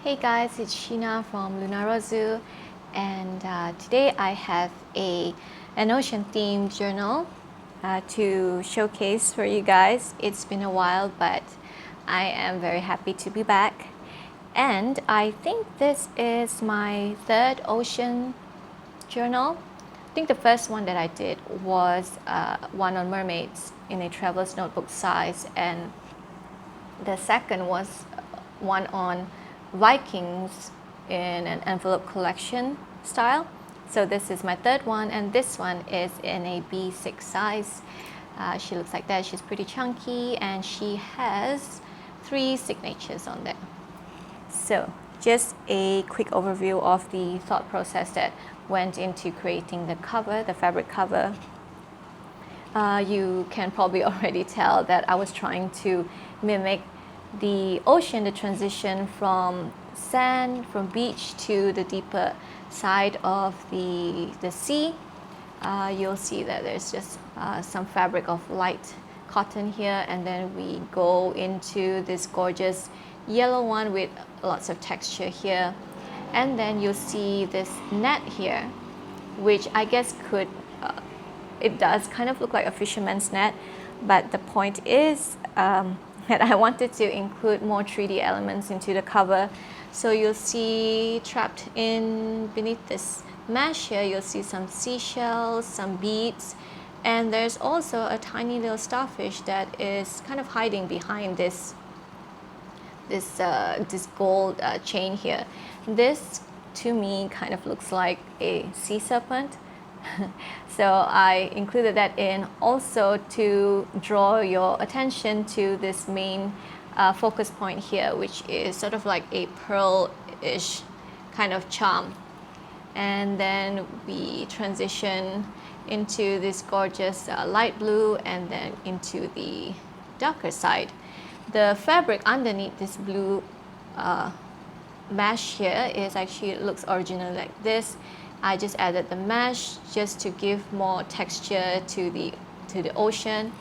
Hey guys, it's Sheena from Lunarazu, and today I have an ocean themed journal to showcase for you guys. It's been a while, but I am very happy to be back. And I think this is my third ocean journal. I think the first one that I did was one on mermaids in a traveler's notebook size, and the second was one on Vikings in an envelope collection style. So this is my third one, and this one is in a B6 size. She looks like that. She's pretty chunky, and she has 3 signatures on there. So just a quick overview of the thought process that went into creating the cover, the fabric cover. You can probably already tell that I was trying to mimic the ocean, the transition from sand, from beach to the deeper side of the sea. You'll see that there's just some fabric of light cotton here, and then we go into this gorgeous yellow one with lots of texture here. And then you'll see this net here, which I guess could, it does kind of look like a fisherman's net, but the point is that I wanted to include more 3D elements into the cover. So you'll see trapped in beneath this mesh here, you'll see some seashells, some beads, and there's also a tiny little starfish that is kind of hiding behind this gold chain here. This to me kind of looks like a sea serpent. So I included that in also to draw your attention to this main focus point here, which is sort of like a pearl-ish kind of charm. And then we transition into this gorgeous light blue, and then into the darker side. The fabric underneath this blue mesh here is actually, it looks original like this. I just added the mesh just to give more texture to the ocean,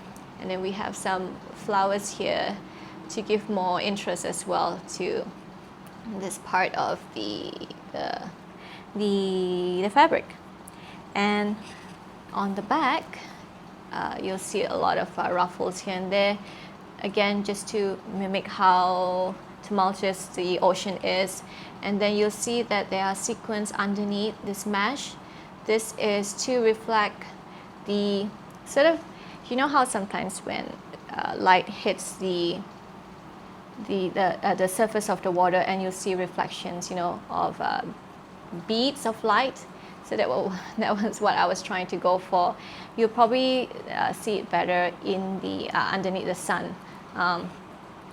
and then we have some flowers here to give more interest as well to this part of the fabric. And on the back, you'll see a lot of ruffles here and there. Again, just to mimic how tumultuous the ocean is. And then you'll see that there are sequins underneath this mesh. This is to reflect the sort of, you know how sometimes when light hits the surface of the water, and you'll see reflections, you know, of beads of light. So that was what I was trying to go for. You'll probably see it better in the underneath the sun.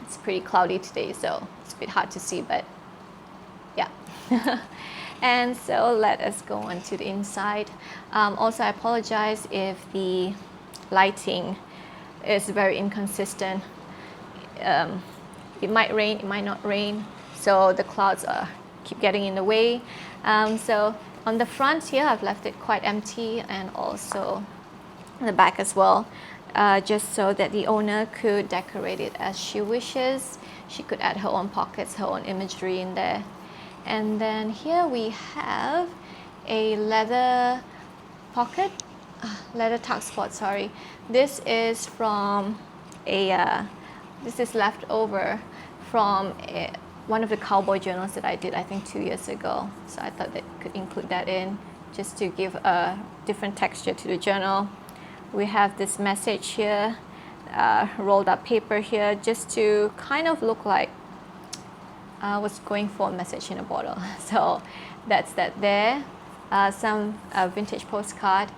It's pretty cloudy today, so it's a bit hard to see, but yeah. And so let us go on to the inside. Also, I apologize if the lighting is very inconsistent. It might rain, it might not rain, so the clouds keep getting in the way. So on the front here, I've left it quite empty, and also on the back as well, just so that the owner could decorate it as she wishes. She could add her own pockets, her own imagery in there. And then here we have a leather pocket, leather tuck spot, sorry. This is from this is left over from one of the cowboy journals that I did, I think 2 years ago. So I thought that could include that in, just to give a different texture to the journal. We have this message here, rolled up paper here, just to kind of look like I was going for a message in a bottle. So that's that there. Some vintage postcard.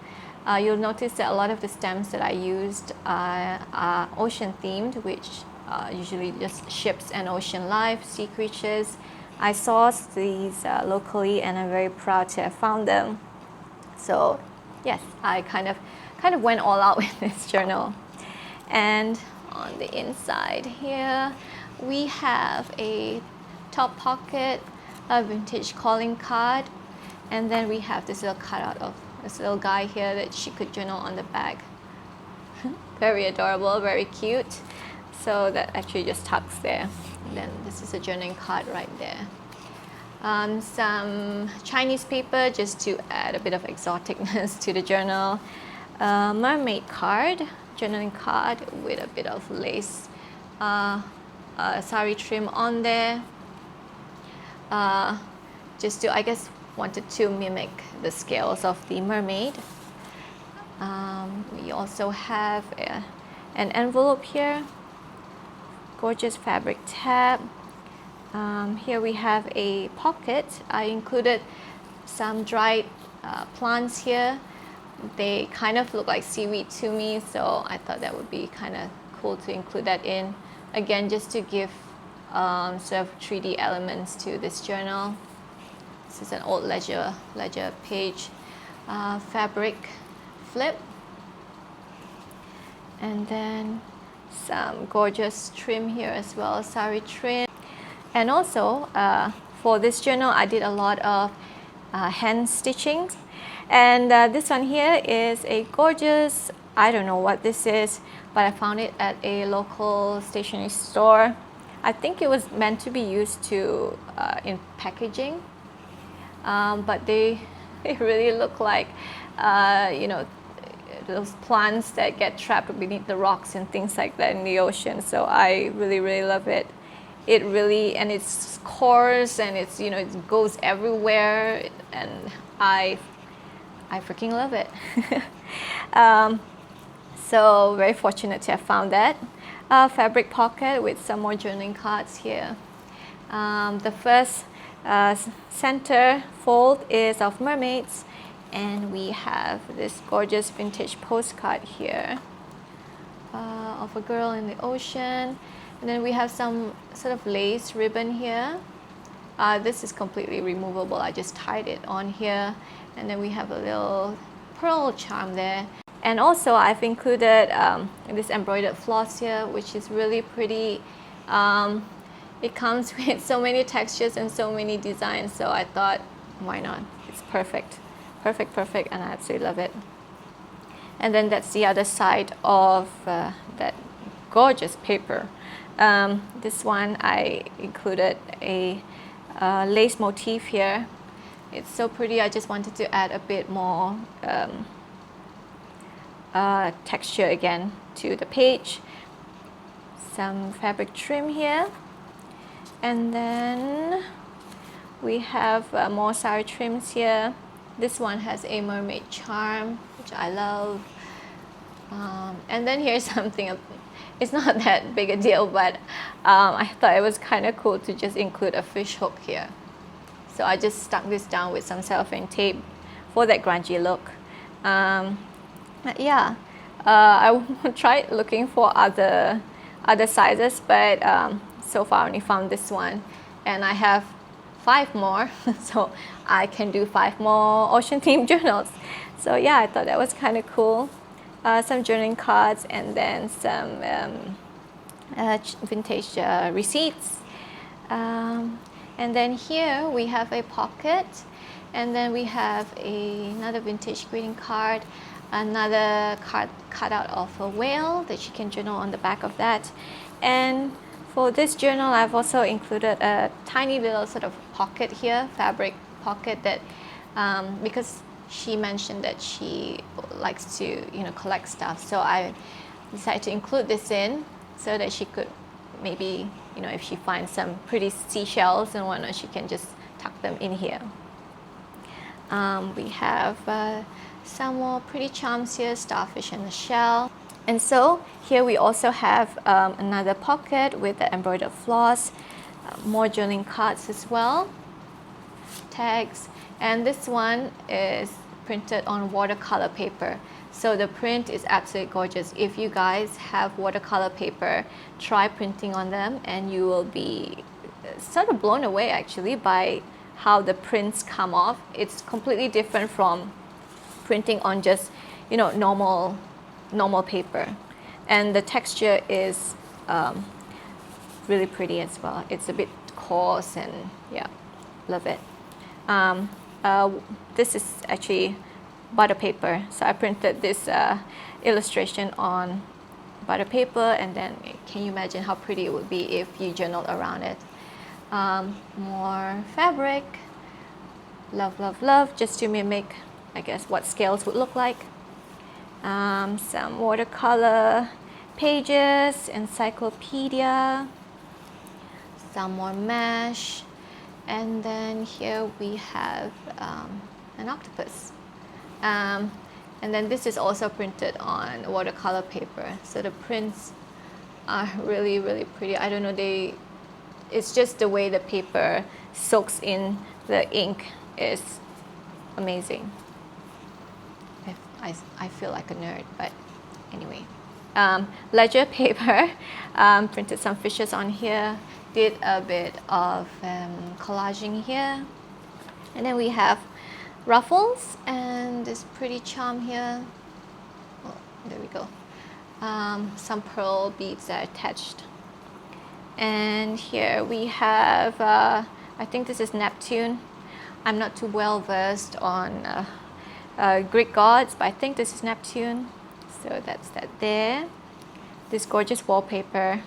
You'll notice that a lot of the stamps that I used are ocean themed, which usually just ships and ocean life, sea creatures. I sourced these locally, and I'm very proud to have found them. So yes, I kind of went all out with this journal. And on the inside here, we have a top pocket, a vintage calling card, and then we have this little cutout of this little guy here that she could journal on the back. Very adorable, very cute. So that actually just tucks there. And then this is a journaling card right there. Some Chinese paper just to add a bit of exoticness to the journal. Mermaid card, journaling card with a bit of lace sari trim on there. Just to, I guess, wanted to mimic the scales of the mermaid. We also have an envelope here, gorgeous fabric tab. Here we have a pocket. I included some dried plants here. They kind of look like seaweed to me, so I thought that would be kind of cool to include that in. Again, just to give sort of 3D elements to this journal. This is an old ledger page. Fabric flip. And then some gorgeous trim here as well, sari trim. And also, for this journal, I did a lot of hand stitching. And this one here is a gorgeous, I don't know what this is, but I found it at a local stationery store. I think it was meant to be used to in packaging, but they really look like, you know, those plants that get trapped beneath the rocks and things like that in the ocean. So I really love it. It really, and it's coarse and it's, you know, it goes everywhere, and I freaking love it. So very fortunate to have found that. Fabric pocket with some more journaling cards here. The first center fold is of mermaids, and we have this gorgeous vintage postcard here of a girl in the ocean. And then we have some sort of lace ribbon here. This is completely removable. I just tied it on here. And then we have a little pearl charm there. And also I've included this embroidered floss here, which is really pretty. It comes with so many textures and so many designs, so I thought, why not? It's perfect. Perfect, and I absolutely love it. And then that's the other side of that gorgeous paper. This one I included a lace motif here. It's so pretty. I just wanted to add a bit more texture again to the page. Some fabric trim here, and then we have more sari trims here. This one has a mermaid charm, which I love. And then here's something. It's not that big a deal, but I thought it was kind of cool to just include a fish hook here. So I just stuck this down with some cellophane tape for that grungy look. Yeah, I tried looking for other sizes, but so far I only found this one, and I have 5 more, so I can do 5 more ocean themed journals. So yeah, I thought that was kind of cool. Some journaling cards, and then some vintage receipts. And then here we have a pocket, and then we have another vintage greeting card, another card cut out of a whale that you can journal on the back of that. And for this journal, I've also included a tiny little sort of pocket here, fabric pocket, that because she mentioned that she likes to, you know, collect stuff. So I decided to include this in so that she could maybe, you know, if she finds some pretty seashells and whatnot, she can just tuck them in here. We have some more pretty charms here, starfish and a shell. And so here we also have another pocket with the embroidered floss, more journaling cards as well, tags. And this one is printed on watercolor paper. So the print is absolutely gorgeous. If you guys have watercolor paper, try printing on them, and you will be sort of blown away actually by how the prints come off. It's completely different from printing on just, you know, normal paper. And the texture is really pretty as well. It's a bit coarse, and yeah, love it. This is actually butter paper, so I printed this illustration on butter paper, and then can you imagine how pretty it would be if you journaled around it? More fabric, love, love, love, just to mimic, I guess, what scales would look like. Some watercolor pages, encyclopedia, some more mesh, and then here we have an octopus. And then this is also printed on watercolor paper, so the prints are really, really pretty. I don't know, it's just the way the paper soaks in the ink is amazing. I feel like a nerd, but anyway. Ledger paper, printed some fishes on here, did a bit of collaging here. And then we have ruffles and this pretty charm here. Oh, there we go. Some pearl beads that are attached. And here we have, I think this is Neptune. I'm not too well versed on Greek gods, but I think this is Neptune. So that's that there. This gorgeous wallpaper,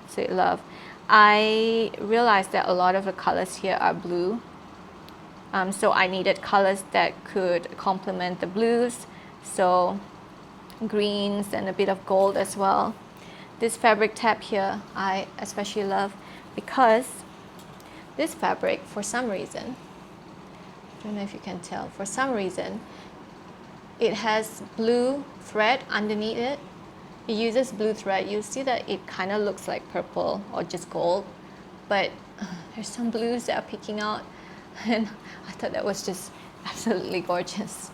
absolutely love. I realized that a lot of the colors here are blue. So I needed colors that could complement the blues. So greens and a bit of gold as well. This fabric tab here, I especially love because this fabric, for some reason, I don't know if you can tell, for some reason, it has blue thread underneath it. It uses blue thread. You see that it kind of looks like purple or just gold, but there's some blues that are peeking out, and I thought that was just absolutely gorgeous.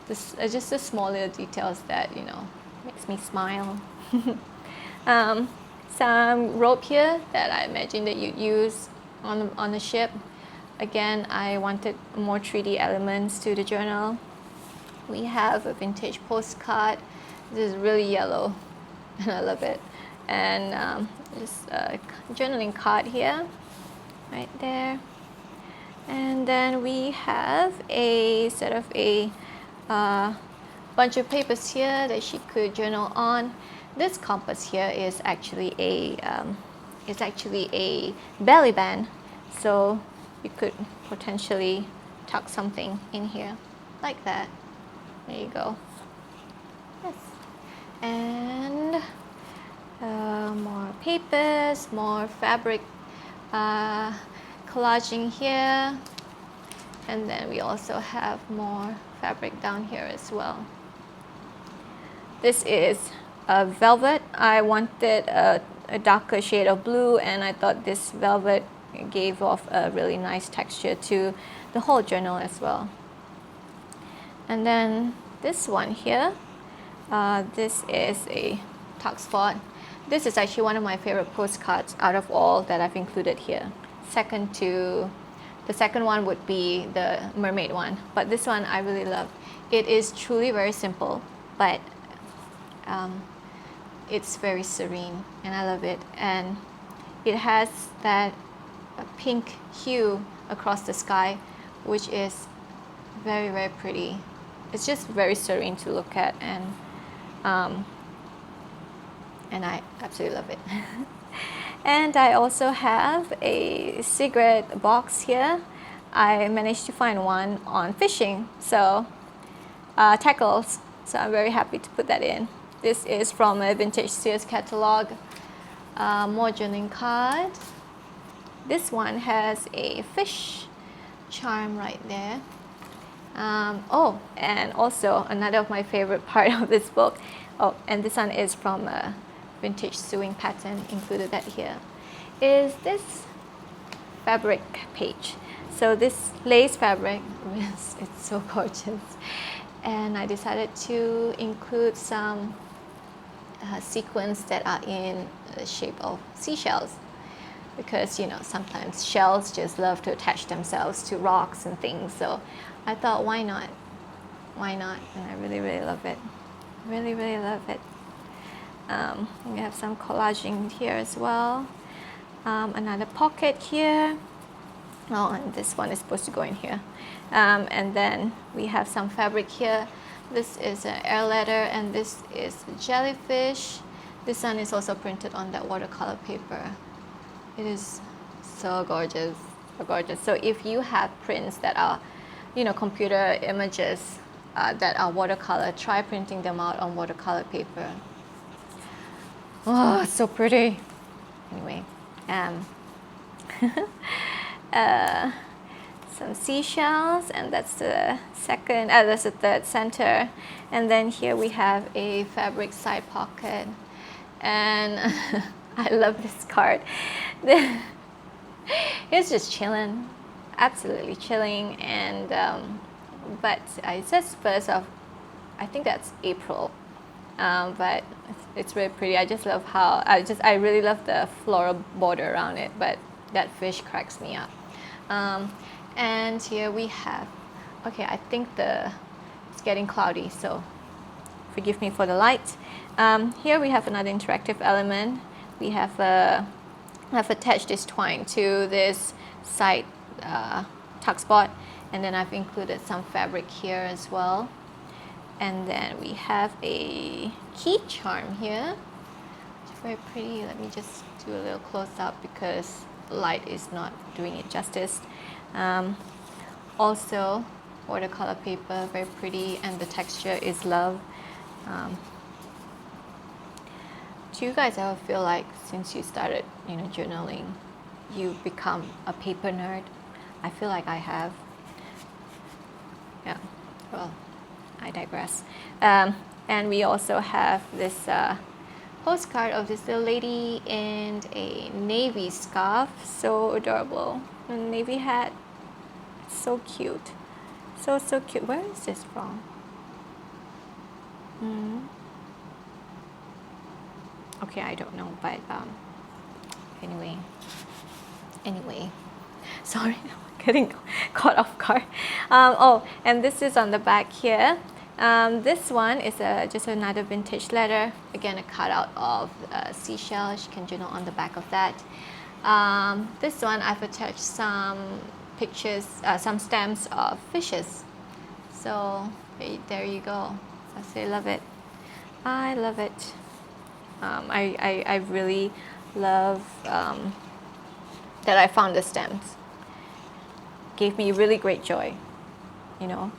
This just the small little details that, you know, makes me smile. Some rope here that I imagine that you'd use on the ship. Again, I wanted more 3D elements to the journal. We have a vintage postcard. This is really yellow and I love it. And just a journaling card here, right there. And then we have a sort of a bunch of papers here that she could journal on. This compass here is actually a belly band, so you could potentially tuck something in here like that. There you go. Yes. And more papers, more fabric collaging here. And then we also have more fabric down here as well. This is a velvet. I wanted a darker shade of blue, and I thought this velvet gave off a really nice texture to the whole journal as well. And then this one here, this is a tuck spot. This is actually one of my favorite postcards out of all that I've included here. The second one would be the mermaid one, but this one I really love. It is truly very simple, but it's very serene and I love it. And it has that pink hue across the sky, which is very, very pretty. It's just very serene to look at, and I absolutely love it. And I also have a cigarette box here. I managed to find one on fishing, so tackles. So I'm very happy to put that in. This is from a vintage Sears catalog. More journaling card. This one has a fish charm right there. Oh, and also another of my favorite part of this book. Oh, and this one is from a vintage sewing pattern, included that here, is this fabric page. So this lace fabric, it's so gorgeous. And I decided to include some sequins that are in the shape of seashells, because, you know, sometimes shells just love to attach themselves to rocks and things. So I thought, why not? Why not? And I really, really love it. Really, really love it. We have some collaging here as well. Another pocket here. Oh, and this one is supposed to go in here. And then we have some fabric here. This is an air letter, and this is a jellyfish. This one is also printed on that watercolor paper. It is So gorgeous, so gorgeous. So if you have prints that are, you know, computer images that are watercolor, try printing them out on watercolor paper. Oh, so pretty. Anyway, some seashells, and that's the second, that's the third center. And then here we have a fabric side pocket, and I love this card. It's just chilling, absolutely chilling, and but it says 1st of, I think that's April, but it's really pretty. I just love how I really love the floral border around it, but that fish cracks me up. And here we have, okay, I think it's getting cloudy, so forgive me for the light. Here we have another interactive element. We have I've attached this twine to this side tuck spot, and then I've included some fabric here as well. And then we have a key charm here. It's very pretty. Let me just do a little close up because light is not doing it justice. Also watercolor paper, very pretty, and the texture is love. Do you guys ever feel like since you started, you know, journaling, you've become a paper nerd? I feel like I have. Yeah, well, I digress. And we also have this postcard of this little lady in a navy scarf, so adorable. A navy hat, so cute, so cute. Where is this from? Okay, I don't know, but anyway, sorry, getting caught off guard. Oh, and this is on the back here. This one is just another vintage letter. Again, a cutout of seashells. You can journal on the back of that. This one I've attached some pictures, some stamps of fishes. So there you go. I say love it. I love it. I really love that I found the stamps. Gave me really great joy, you know.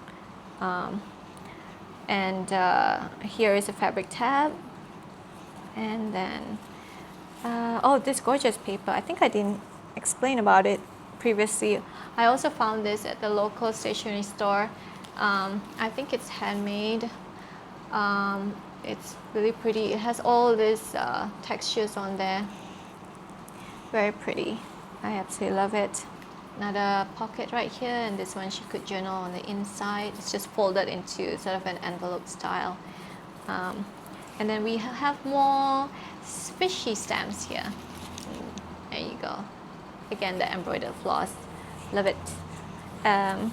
And here is a fabric tab, and then oh, this gorgeous paper. I think I didn't explain about it previously. I also found this at the local stationery store. I think it's handmade. It's really pretty. It has all these textures on there. Very pretty. I absolutely love it. Another pocket right here, and this one she could journal on the inside. It's just folded into sort of an envelope style. And then we have more fishy stamps here. There you go. Again, the embroidered floss. Love it. And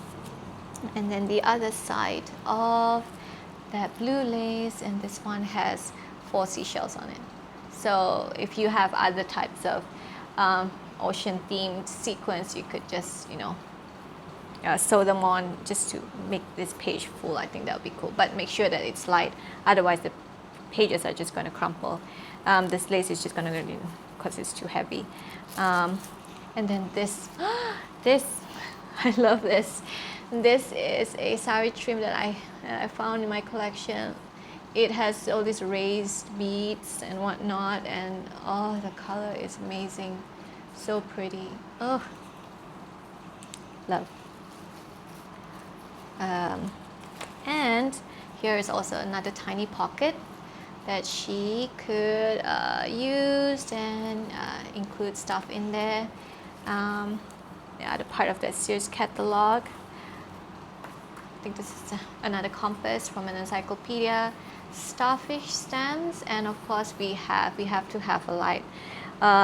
then the other side of that blue lace, and this one has 4 seashells on it. So if you have other types of ocean themed sequins, you could just, you know, sew them on just to make this page full. I think that would be cool, but make sure that it's light, otherwise the pages are just going to crumple. This lace is just going to, because it's too heavy. And then this I love this. This is a sari trim that I found in my collection. It has all these raised beads and whatnot, and oh, the color is amazing. So pretty. Oh, love. And here is also another tiny pocket that she could use and include stuff in there. The other part of that Sears catalog. I think this is another compass from an encyclopedia. Starfish stamps, and of course we have to have a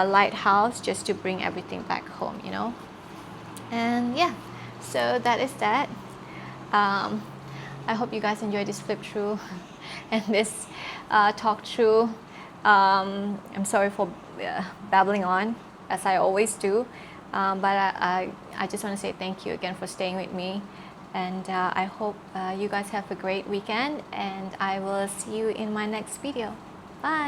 lighthouse just to bring everything back home, you know. And yeah, so that is that. I hope you guys enjoyed this flip through and this talk through. I'm sorry for babbling on, as I always do, but I just want to say thank you again for staying with me. And I hope you guys have a great weekend, and I will see you in my next video. Bye!